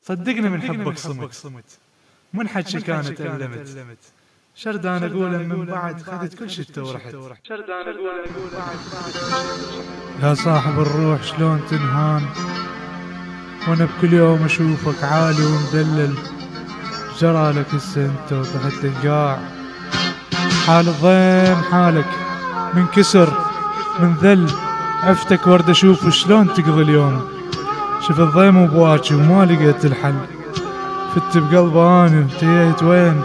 صدقني من حبك صمت، من حكي كانت ألمت، شردان أقول من بعد خذت كل شتة ورحت. يا صاحب الروح شلون تنهان وانا بكل يوم اشوفك عالي ومدلل، جرالك هسه انت وطحت للقاع، حال الضيم حالك من كسر من ذل، عفتك ورد اشوف شلون تقضي اليوم، شفت الضيم وبواكي وما لقيت الحل، فت بقلبي اني وتيهت وين،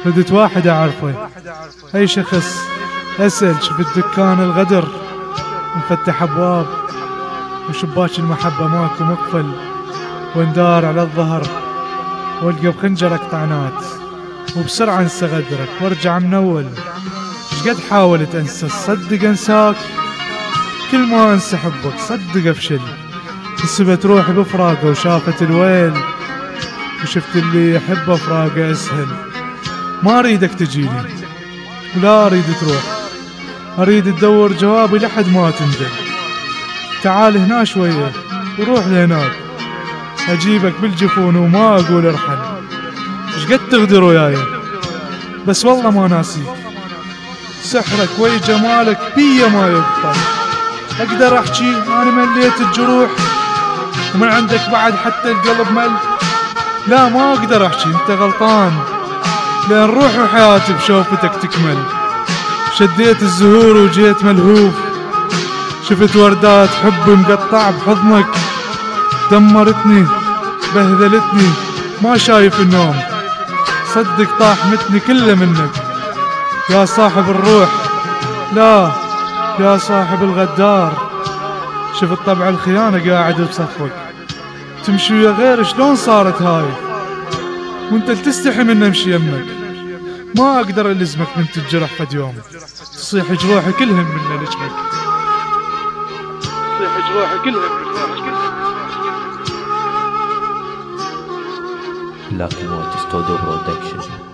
ردت واحد اعرفه اي شخص اسأل، شفت دكان الغدر مفتح ابواب وشباك المحبة ماكو مقفل، واندار على الظهر والقى بخنجر اقطعنات، وبسرعة انسى غدرك وارجع من اول، شقد حاولت انسى صدق انساك، كل ما انسى حبك صدق افشل، حسبت روحي بفراقه وشافت الويل، وشفت اللي يحب افراقه اسهل، ما اريدك تجيني ولا اريد تروح، اريد تدور جوابي لحد ما تندل، تعال هنا شوية وروح لهناك، اجيبك بالجفون وما اقول ارحل، شقد تغدر وياي بس والله ما ناسيك، سحرك وي جمالك بيا ما يبطل، اقدر احكي انا مليت الجروح ومن عندك بعد حتى القلب مل، لا ما اقدر احكي انت غلطان، لان روحي وحياتي بشوفتك تكمل، شديت الزهور وجيت ملهوف، شفت وردات حب مقطع بحضنك، دمرتني بهذلتني ما شايف النوم، صدق طاح متني كله منك، يا صاحب الروح لا يا صاحب الغدار، شفت طبع الخيانة قاعد بصفك، تمشي ويا غير شلون صارت هاي، وانت تستحي من امشي يمك، ما اقدر الزمك من تتجرح فد يوم، تصيح جروحي كلهن من لجمك، تصيح جروحي كلهن من لجمك. Lucky Motor Studio Production.